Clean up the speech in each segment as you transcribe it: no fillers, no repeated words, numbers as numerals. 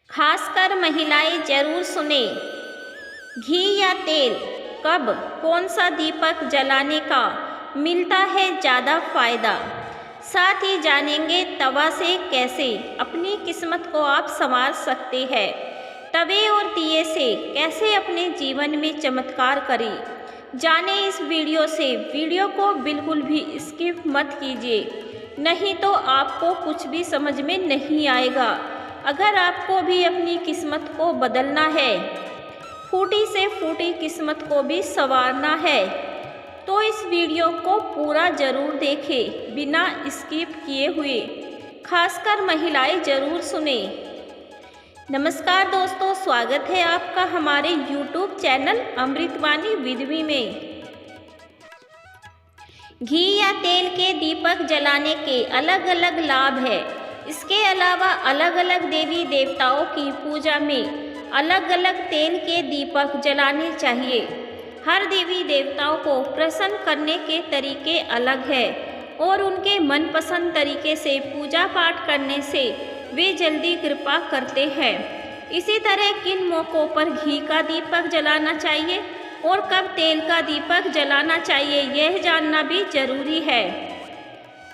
खासकर महिलाएं जरूर सुने। घी या तेल, कब कौन सा दीपक जलाने का मिलता है ज़्यादा फायदा। साथ ही जानेंगे तवा से कैसे अपनी किस्मत को आप संवार सकते हैं। तवे और दिए से कैसे अपने जीवन में चमत्कार करें। जाने इस वीडियो को बिल्कुल भी स्किप मत कीजिए, नहीं तो आपको कुछ भी समझ में नहीं आएगा। अगर आपको भी अपनी किस्मत को बदलना है, फूटी से फूटी किस्मत को भी संवारना है, तो इस वीडियो को पूरा ज़रूर देखें, बिना स्किप किए हुए। खासकर महिलाएं ज़रूर सुने। नमस्कार दोस्तों, स्वागत है आपका हमारे YouTube चैनल अमृतवाणी विधि में। घी या तेल के दीपक जलाने के अलग अलग लाभ है। इसके अलावा अलग अलग देवी देवताओं की पूजा में अलग अलग तेल के दीपक जलाने चाहिए। हर देवी देवताओं को प्रसन्न करने के तरीके अलग है और उनके मनपसंद तरीके से पूजा पाठ करने से वे जल्दी कृपा करते हैं। इसी तरह किन मौक़ों पर घी का दीपक जलाना चाहिए और कब तेल का दीपक जलाना चाहिए, यह जानना भी जरूरी है।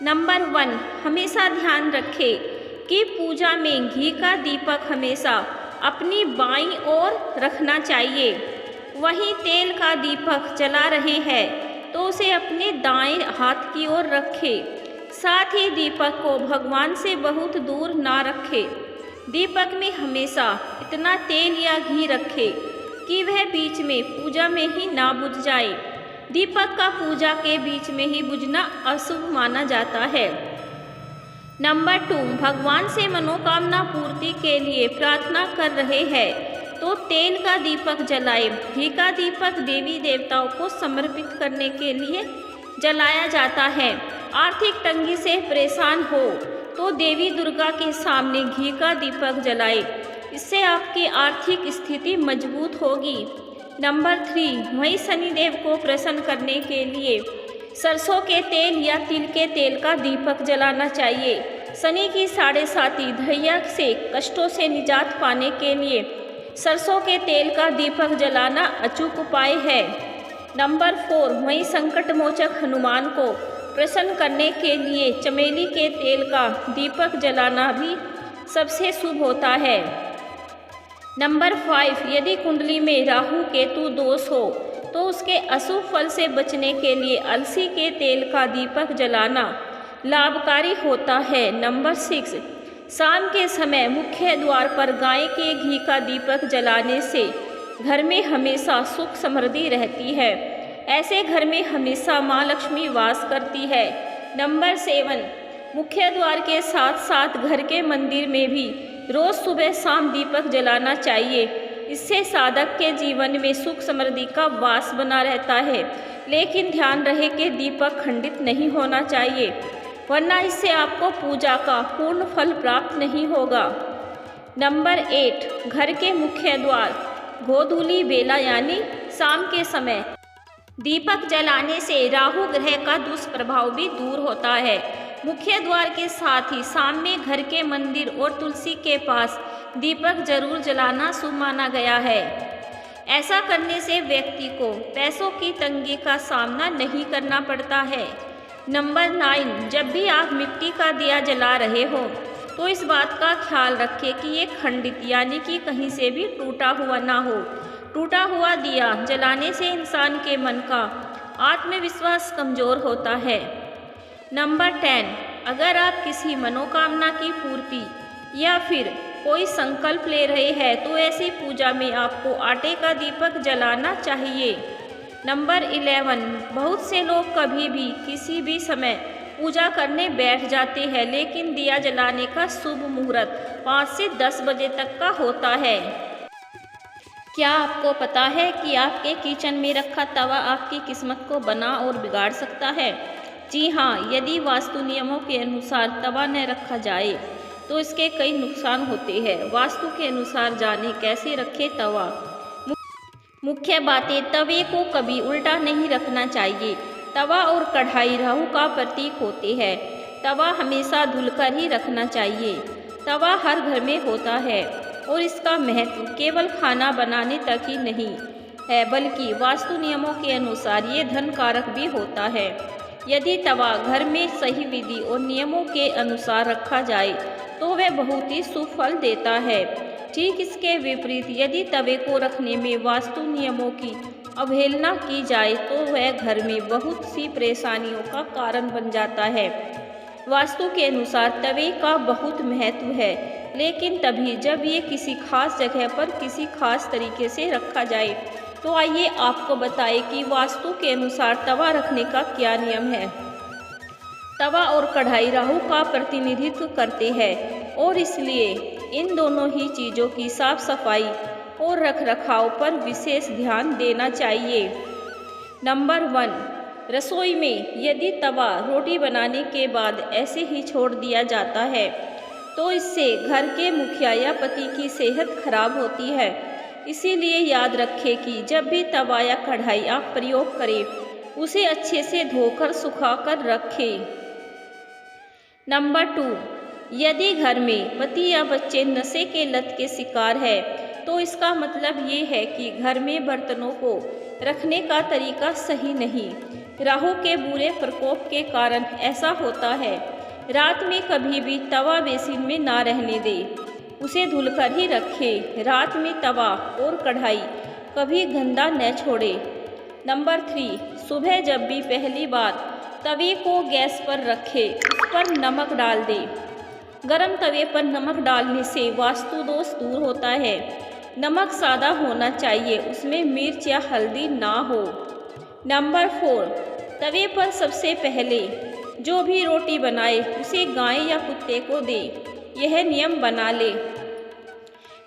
नंबर 1, हमेशा ध्यान रखें कि पूजा में घी का दीपक हमेशा अपनी बाईं ओर रखना चाहिए। वहीं तेल का दीपक जला रहे हैं तो उसे अपने दाएं हाथ की ओर रखें। साथ ही दीपक को भगवान से बहुत दूर ना रखें। दीपक में हमेशा इतना तेल या घी रखें कि वह बीच में पूजा में ही ना बुझ जाए। दीपक का पूजा के बीच में ही बुझना अशुभ माना जाता है। नंबर 2, भगवान से मनोकामना पूर्ति के लिए प्रार्थना कर रहे हैं तो तेल का दीपक जलाए। घी का दीपक देवी देवताओं को समर्पित करने के लिए जलाया जाता है। आर्थिक तंगी से परेशान हो तो देवी दुर्गा के सामने घी का दीपक जलाए। इससे आपकी आर्थिक स्थिति मजबूत होगी। नंबर 3, वहीं शनिदेव को प्रसन्न करने के लिए सरसों के तेल या तिल के तेल का दीपक जलाना चाहिए। शनि की 7.5 दैया से कष्टों से निजात पाने के लिए सरसों के तेल का दीपक जलाना अचूक उपाय है। नंबर 4, वहीं संकट मोचक हनुमान को प्रसन्न करने के लिए चमेली के तेल का दीपक जलाना भी सबसे शुभ होता है। नंबर 5, यदि कुंडली में राहु केतु दोष हो तो उसके अशुभ फल से बचने के लिए अलसी के तेल का दीपक जलाना लाभकारी होता है। नंबर 6, शाम के समय मुख्य द्वार पर गाय के घी का दीपक जलाने से घर में हमेशा सुख समृद्धि रहती है। ऐसे घर में हमेशा माँ लक्ष्मी वास करती है। नंबर 7, मुख्य द्वार के साथ साथ घर के मंदिर में भी रोज़ सुबह शाम दीपक जलाना चाहिए। इससे साधक के जीवन में सुख समृद्धि का वास बना रहता है, लेकिन ध्यान रहे कि दीपक खंडित नहीं होना चाहिए, वरना इससे आपको पूजा का पूर्ण फल प्राप्त नहीं होगा। नंबर 8, घर के मुख्य द्वार गोधूली बेला यानी शाम के समय दीपक जलाने से राहु ग्रह का दुष्प्रभाव भी दूर होता है। मुख्य द्वार के साथ ही शाम में घर के मंदिर और तुलसी के पास दीपक जरूर जलाना शुभ माना गया है। ऐसा करने से व्यक्ति को पैसों की तंगी का सामना नहीं करना पड़ता है। नंबर 9, जब भी आप मिट्टी का दिया जला रहे हो तो इस बात का ख्याल रखें कि ये खंडित यानी कि कहीं से भी टूटा हुआ ना हो। टूटा हुआ दिया जलाने से इंसान के मन का आत्मविश्वास कमज़ोर होता है। नंबर 10, अगर आप किसी मनोकामना की पूर्ति या फिर कोई संकल्प ले रहे हैं तो ऐसी पूजा में आपको आटे का दीपक जलाना चाहिए। नंबर 11, बहुत से लोग कभी भी किसी भी समय पूजा करने बैठ जाते हैं, लेकिन दिया जलाने का शुभ मुहूर्त 5 से 10 बजे तक का होता है। क्या आपको पता है कि आपके किचन में रखा तवा आपकी किस्मत को बना और बिगाड़ सकता है? जी हाँ, यदि वास्तु नियमों के अनुसार तवा न रखा जाए तो इसके कई नुकसान होते हैं। वास्तु के अनुसार जाने कैसे रखें तवा। मुख्य बातें, तवे को कभी उल्टा नहीं रखना चाहिए। तवा और कढ़ाई राहु का प्रतीक होते हैं। तवा हमेशा धुलकर ही रखना चाहिए। तवा हर घर में होता है और इसका महत्व केवल खाना बनाने तक ही नहीं है, बल्कि वास्तु नियमों के अनुसार ये धन कारक भी होता है। यदि तवा घर में सही विधि और नियमों के अनुसार रखा जाए तो वह बहुत ही शुभ फल देता है। ठीक इसके विपरीत यदि तवे को रखने में वास्तु नियमों की अवहेलना की जाए तो वह घर में बहुत सी परेशानियों का कारण बन जाता है। वास्तु के अनुसार तवे का बहुत महत्व है, लेकिन तभी जब ये किसी खास जगह पर किसी खास तरीके से रखा जाए। तो आइए आपको बताएं कि वास्तु के अनुसार तवा रखने का क्या नियम है। तवा और कढ़ाई राहु का प्रतिनिधित्व करते हैं और इसलिए इन दोनों ही चीज़ों की साफ सफाई और रखरखाव पर विशेष ध्यान देना चाहिए। नंबर 1, रसोई में यदि तवा रोटी बनाने के बाद ऐसे ही छोड़ दिया जाता है तो इससे घर के मुखिया या पति की सेहत खराब होती है। इसीलिए याद रखें कि जब भी तवा या कढ़ाई आप प्रयोग करें उसे अच्छे से धोकर सुखाकर रखें। नंबर 2, यदि घर में पति या बच्चे नशे के लत के शिकार है तो इसका मतलब ये है कि घर में बर्तनों को रखने का तरीका सही नहीं। राहु के बुरे प्रकोप के कारण ऐसा होता है। रात में कभी भी तवा बेसिन में ना रहने दें, उसे धुलकर ही रखें। रात में तवा और कढ़ाई कभी गंदा न छोड़ें। नंबर 3, सुबह जब भी पहली बार तवे को गैस पर रखें उस पर नमक डाल दें। गरम तवे पर नमक डालने से वास्तु दोष दूर होता है। नमक सादा होना चाहिए, उसमें मिर्च या हल्दी ना हो। नंबर 4, तवे पर सबसे पहले जो भी रोटी बनाए उसे गाय या कुत्ते को दे। यह नियम बना ले।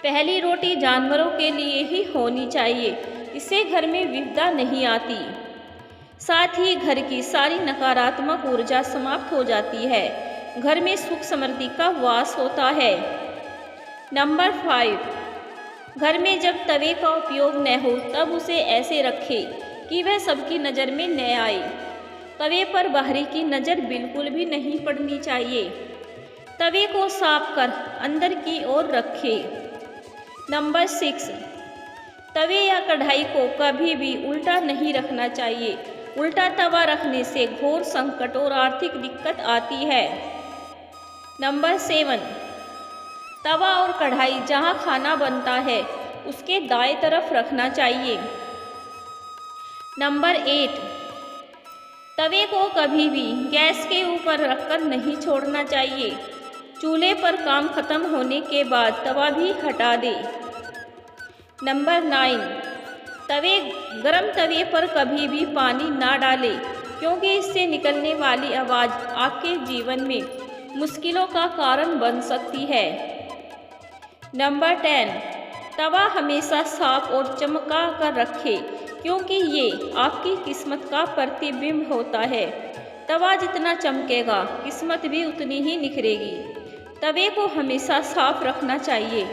पहली रोटी जानवरों के लिए ही होनी चाहिए, इससे घर में विपदा नहीं आती। साथ ही घर की सारी नकारात्मक ऊर्जा समाप्त हो जाती है। घर में सुख समृद्धि का वास होता है। नंबर 5, घर में जब तवे का उपयोग न हो तब उसे ऐसे रखें कि वह सबकी नज़र में न आए। तवे पर बाहरी की नज़र बिल्कुल भी नहीं पड़नी चाहिए। तवे को साफ कर अंदर की ओर रखें। नंबर 6, तवे या कढ़ाई को कभी भी उल्टा नहीं रखना चाहिए। उल्टा तवा रखने से घोर संकट और आर्थिक दिक्कत आती है। नंबर 7, तवा और कढ़ाई जहां खाना बनता है उसके दाएं तरफ रखना चाहिए। नंबर 8, तवे को कभी भी गैस के ऊपर रखकर नहीं छोड़ना चाहिए। चूल्हे पर काम खत्म होने के बाद तवा भी हटा दें। नंबर 9, गरम तवे पर कभी भी पानी ना डालें, क्योंकि इससे निकलने वाली आवाज़ आपके जीवन में मुश्किलों का कारण बन सकती है। नंबर 10, तवा हमेशा साफ और चमका कर रखें, क्योंकि ये आपकी किस्मत का प्रतिबिंब होता है। तवा जितना चमकेगा किस्मत भी उतनी ही निखरेगी। तवे को हमेशा साफ रखना चाहिए।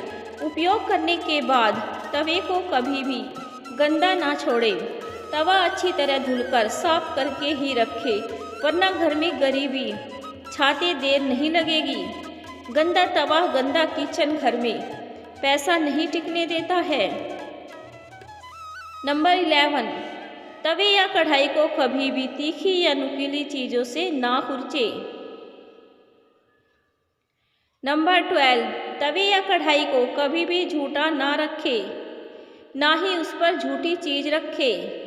उपयोग करने के बाद तवे को कभी भी गंदा ना छोड़ें। तवा अच्छी तरह धुलकर साफ करके ही रखें, वरना घर में गरीबी छाते देर नहीं लगेगी। गंदा तवा, गंदा किचन घर में पैसा नहीं टिकने देता है। नंबर 11, तवे या कढ़ाई को कभी भी तीखी या नुकीली चीज़ों से ना खुरचें। नंबर 12, तवे या कढ़ाई को कभी भी झूठा ना रखें, ना ही उस पर झूठी चीज़ रखें।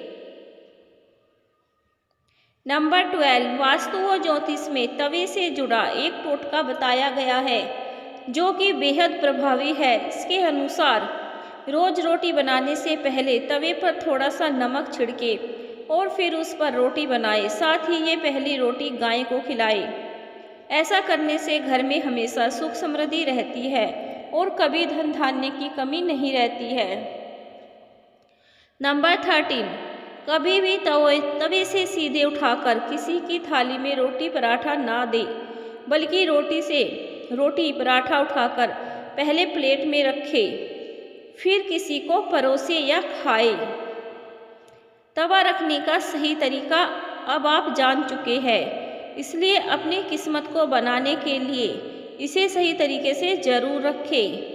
नंबर 12, वास्तु व ज्योतिष में तवे से जुड़ा एक टोटका बताया गया है जो कि बेहद प्रभावी है। इसके अनुसार रोज रोटी बनाने से पहले तवे पर थोड़ा सा नमक छिड़के और फिर उस पर रोटी बनाए। साथ ही ये पहली रोटी गाय को खिलाए। ऐसा करने से घर में हमेशा सुख समृद्धि रहती है और कभी धन धान्य की कमी नहीं रहती है। नंबर 13, कभी भी तवे से सीधे उठाकर किसी की थाली में रोटी पराठा ना दे, बल्कि रोटी पराठा उठाकर पहले प्लेट में रखे, फिर किसी को परोसे या खाए। तवा रखने का सही तरीका अब आप जान चुके हैं, इसलिए अपनी किस्मत को बनाने के लिए इसे सही तरीके से ज़रूर रखें।